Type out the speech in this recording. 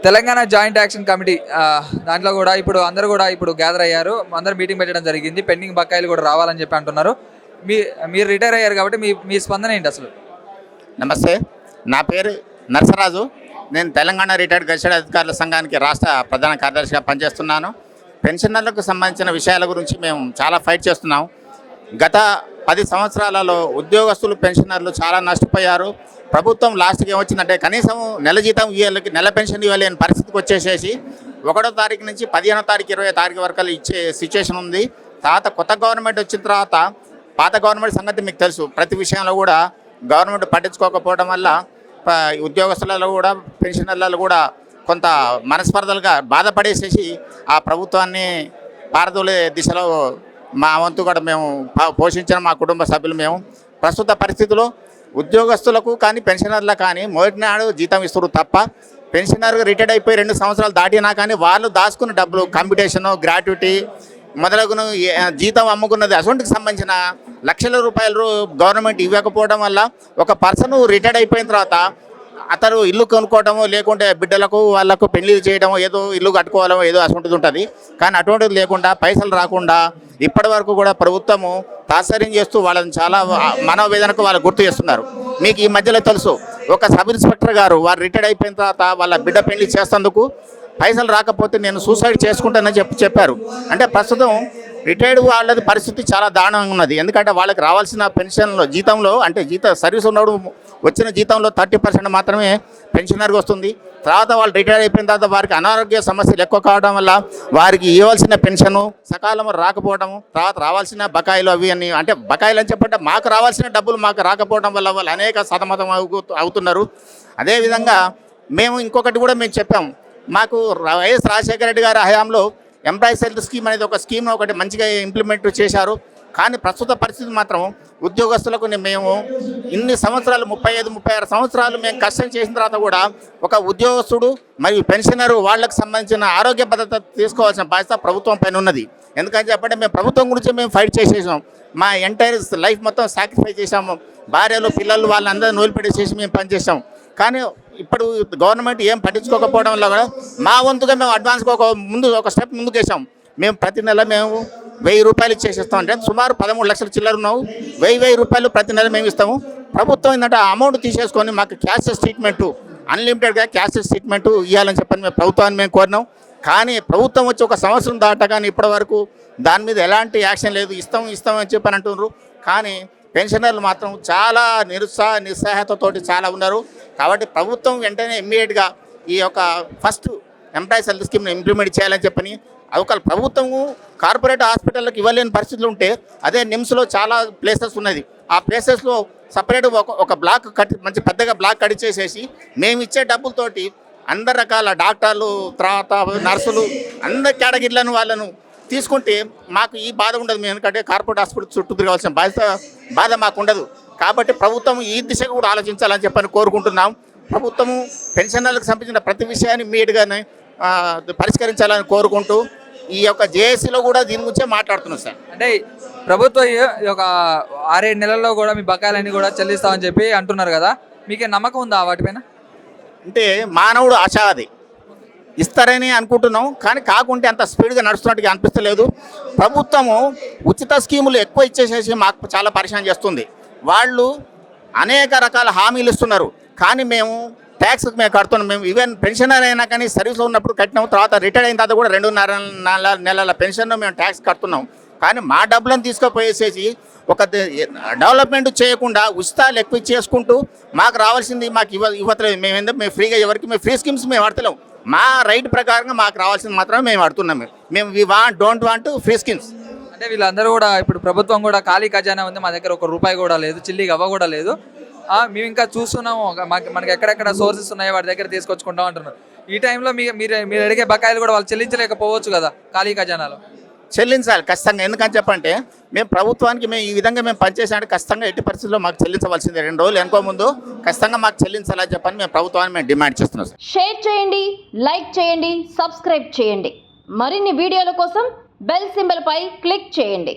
Telangana joint action committee దాంట్లో కూడా అందరూ కూడా గ్యాదర్ అయ్యారు. అందరూ మీటింగ్ పెట్టడం జరిగింది. పెండింగ్ బకాయిలు కూడా రావాలని చెప్పి అంటున్నారు. మీరు రిటైర్ అయ్యారు కాబట్టి మీ స్పందన ఏంటి అసలు? నమస్తే, నా పేరు నరసరాజు. నేను తెలంగాణ రిటైర్డ్ గెజిటెడ్ అధికారుల సంఘానికి రాష్ట్ర ప్రధాన కార్యదర్శిగా పనిచేస్తున్నాను. పెన్షనర్లకు సంబంధించిన విషయాల గురించి మేము చాలా ఫైట్ చేస్తున్నాం. గత 10 సంవత్సరాలలో ఉద్యోగస్తులు పెన్షనర్లు చాలా నష్టపోయారు. ప్రభుత్వం లాస్ట్కి ఏమొచ్చిందంటే కనీసం నెల జీతం ఇవ్వాలి, నెల పెన్షన్ ఇవ్వలేని పరిస్థితికి వచ్చేసేసి 1వ తారీఖు నుంచి 15వ తారీఖు 20వ తారీఖు వరకు ఇచ్చే సిచ్యువేషన్ ఉంది. తర్వాత కొత్త గవర్నమెంట్ వచ్చిన తర్వాత పాత గవర్నమెంట్ సంగతి మీకు తెలుసు. ప్రతి విషయంలో కూడా గవర్నమెంట్ పట్టించుకోకపోవడం వల్ల ఉద్యోగస్తులలో కూడా పెన్షనర్లలో కూడా కొంత మనస్పర్ధలుగా బాధపడేసేసి ఆ ప్రభుత్వాన్ని పారదోలే దిశలో మా వంతు కూడా మేము పోషించిన మా కుటుంబ సభ్యులు మేము ప్రస్తుత పరిస్థితుల్లో ఉద్యోగస్తులకు కానీ పెన్షనర్లకు కానీ మొదటి నాడు జీతం ఇస్తారు తప్ప పెన్షనర్గా రిటైర్డ్ అయిపోయి 2 సంవత్సరాలు దాటినా కానీ వాళ్ళు దాచుకున్న డబ్బులు కంప్యూటేషను గ్రాట్యుటీ మొదలగును జీతం అమ్ముకున్నది అసొంటికి సంబంధించిన లక్షల రూపాయలు గవర్నమెంట్ ఇవ్వకపోవడం వల్ల ఒక పర్సన్ రిటైర్డ్ అయిపోయిన తర్వాత అతను ఇల్లు కొనుక్కోవడమో లేకుంటే బిడ్డలకు వాళ్ళకు పెళ్లి చేయడమో ఏదో ఇల్లు కట్టుకోవాలమో ఏదో అటువంటిది ఉంటుంది. కానీ అటువంటిది లేకుండా పైసలు రాకుండా ఇప్పటి వరకు కూడా ప్రభుత్వము తాత్సర్యం చేస్తూ వాళ్ళని చాలా మనోవేదనకు వాళ్ళు గుర్తు చేస్తున్నారు. మీకు ఈ మధ్యలో తెలుసు, ఒక సబ్ ఇన్స్పెక్టర్ గారు వారు రిటైర్డ్ అయిపోయిన తర్వాత వాళ్ళ బిడ్డ పెళ్లి చేసేందుకు పైసలు రాకపోతే నేను సూసైడ్ చేసుకుంటానని చెప్పారు. అంటే ప్రస్తుతం రిటైర్డ్ వాళ్ళది పరిస్థితి చాలా దారుణంగా ఉన్నది. ఎందుకంటే వాళ్ళకి రావాల్సిన పెన్షన్లో జీతంలో అంటే సర్వీస్ ఉన్నప్పుడు వచ్చిన జీతంలో 30% మాత్రమే పెన్షనర్కి వస్తుంది. తర్వాత వాళ్ళు రిటైర్ అయిపోయిన తర్వాత వారికి అనారోగ్య సమస్యలు ఎక్కువ కావడం వల్ల వారికి ఇవ్వాల్సిన పెన్షను సకాలంలో రాకపోవడము, తర్వాత రావాల్సిన బకాయిలు అవి అని అంటే బకాయిలు అని చెప్పంటే మాకు రావాల్సిన డబ్బులు మాకు రాకపోవడం వల్ల వాళ్ళు అనేక సతమతం అవుతున్నారు. అదేవిధంగా మేము ఇంకొకటి కూడా మేము చెప్పాము, మాకు వైఎస్ రాజశేఖర రెడ్డి గారి హయాంలో ఎంప్లాయీస్ హెల్త్ స్కీమ్ అనేది ఒక స్కీమ్ ఒకటి మంచిగా ఇంప్లిమెంట్ చేశారు. కానీ ప్రస్తుత పరిస్థితి మాత్రం ఉద్యోగస్తులకు మేము ఇన్ని సంవత్సరాలు 35-36 సంవత్సరాలు మేము కష్టం చేసిన తర్వాత కూడా ఒక ఉద్యోగస్తుడు మరియు పెన్షనరు వాళ్ళకి సంబంధించిన ఆరోగ్య భద్రత తీసుకోవాల్సిన బాధ్యత ప్రభుత్వం పైన ఉన్నది. ఎందుకని చెప్పంటే మేము ప్రభుత్వం గురించి మేము ఫైట్ చేసేసాం. మా ఎంటైర్ లైఫ్ మొత్తం సాక్రిఫై చేసాము. భార్యలు పిల్లలు వాళ్ళందరూ వదిలిపెట్టేసేసి మేము పనిచేసాం. కానీ ఇప్పుడు గవర్నమెంట్ ఏం పట్టించుకోకపోవడం వల్ల కూడా మా వంతుగా మేము అడ్వాన్స్గా ఒక స్టెప్ ముందుకు వేసాం. మేము ప్రతి నెల మేము 1000 రూపాయలు ఇచ్చేసేస్తాం. అంటే సుమారు 13 లక్షల చిల్లర ఉన్నావు. 1000 రూపాయలు ప్రతి నెల మేము ఇస్తాము. ప్రభుత్వం ఏంటంటే ఆ అమౌంట్ తీసేసుకొని మాకు క్యాష్లెస్ ట్రీట్మెంటు అన్లిమిటెడ్గా క్యాష్లెస్ ట్రీట్మెంటు ఇవ్వాలని చెప్పని మేము ప్రభుత్వాన్ని మేము కోరినాం. కానీ ప్రభుత్వం వచ్చి 1 సంవత్సరం దాటా కానీ ఇప్పటి వరకు దాని మీద ఎలాంటి యాక్షన్ లేదు. ఇస్తామని చెప్పని అంటున్నారు. కానీ పెన్షనర్లు మాత్రం చాలా నిస్సహాయతతోటి చాలా ఉన్నారు. కాబట్టి ప్రభుత్వం వెంటనే ఇమ్మీడియట్గా ఈ యొక్క ఫస్ట్ ఎంప్లాయీస్ హెల్త్ స్కీమ్ని ఇంప్లిమెంట్ చేయాలని చెప్పని ఒక ప్రభుత్వము కార్పొరేట్ హాస్పిటల్కి ఇవ్వలేని పరిస్థితులు ఉంటే అదే నిమ్స్లో చాలా ప్లేసెస్ ఉన్నది. ఆ ప్లేసెస్లో సపరేట్ ఒక బ్లాక్ మంచి పెద్దగా బ్లాక్ కడిచేసేసి మేము ఇచ్చే డబ్బులతోటి అందరి రకాల డాక్టర్లు తర్వాత నర్సులు అందరి కేటగిరీలను వాళ్ళను తీసుకుంటే మాకు ఈ బాధ ఉండదు. మేము ఎందుకంటే కార్పొరేట్ హాస్పిటల్ చుట్టూ తిరగాల్సిన బాధ మాకు ఉండదు. కాబట్టి ప్రభుత్వం ఈ దిశగా కూడా ఆలోచించాలని చెప్పని కోరుకుంటున్నాం. ప్రభుత్వము పెన్షనర్లకు సంబంధించిన ప్రతి విషయాన్ని ఇమ్మీడియట్గానే పరిష్కరించాలని కోరుకుంటూ ఈ యొక్క జేఏసీలో కూడా దీని గురించే మాట్లాడుతున్నాం సార్. అంటే ప్రభుత్వం ఒక 6-7 నెలల్లో కూడా మీ బకాయిలన్నీ కూడా చెల్లిస్తామని చెప్పి అంటున్నారు కదా, మీకే నమ్మకం ఉందా వాటిపైన? అంటే మానవుడు ఆశ అది ఇస్తారని అనుకుంటున్నాం. కానీ కాకుంటే అంత స్పీడ్గా నడుస్తున్నట్టుగా అనిపిస్తలేదు. ప్రభుత్వము ఉచిత స్కీములు ఎక్కువ ఇచ్చేసేసి మాకు చాలా పరిశాన్ చేస్తుంది. వాళ్ళు అనేక రకాల హామీలు ఇస్తున్నారు. కానీ మేము ట్యాక్స్ మేము కడుతున్నాం. మేము ఈవెన్ పెన్షనర్ అయినా కానీ సర్వీస్లో ఉన్నప్పుడు కట్టినాం. తర్వాత రిటైర్ అయిన తర్వాత కూడా 2.5 నెలల పెన్షన్ మేము ట్యాక్స్ కడుతున్నాం. కానీ మా డబ్బులను తీసుకుపోయేసేసి ఒక డెవలప్మెంట్ చేయకుండా ఉచితాలు ఎక్కువ చేసుకుంటూ మాకు రావాల్సింది మాకు ఇవ్వట్లేదు. మేము ఫ్రీగా మేము ఫ్రీ స్కీమ్స్ మేము వాడతలేము. మా రైట్ ప్రకారంగా మాకు రావాల్సింది మాత్రమే మేము వాడుతున్నాం. మేము డోంట్ వాంట్ ఫ్రీ స్కీమ్స్. అంటే వీళ్ళందరూ కూడా ఇప్పుడు ప్రభుత్వం కూడా ఖాళీ ఖజానా ఉంది, మా దగ్గర 1 రూపాయి కూడా లేదు, చిల్లి గవ్వ కూడా లేదు, మేము ఇంకా చూస్తున్నాము, మనకి ఎక్కడెక్కడ సోర్సెస్ ఉన్నాయో వాటి దగ్గర తీసుకొచ్చుకుంటాం అంటున్నారు. ఈ టైంలో మీరు అడిగే బకాయిలు కూడా వాళ్ళు చెల్లించలేకపోవచ్చు కదా ఖాళీ ఖజానాలో? చెల్లించాలి ఖచ్చితంగా. ఎందుకని చెప్పంటే మేము ప్రభుత్వానికి ఈ విధంగా మేము పనిచేసామంటే ఖచ్చితంగా ఎట్టి పరిస్థితుల్లో మాకు చెల్లించవలసిందే. 2 రోజులు వెనుకో ముందు ఖచ్చితంగా మాకు చెల్లించాలని చెప్పని మేము ప్రభుత్వాన్ని మేము డిమాండ్ చేస్తున్నాం. షేర్ చేయండి, లైక్ చేయండి, సబ్స్క్రైబ్ చేయండి. మరిన్ని వీడియోల కోసం బెల్ సింబల్ పై క్లిక్ చేయండి.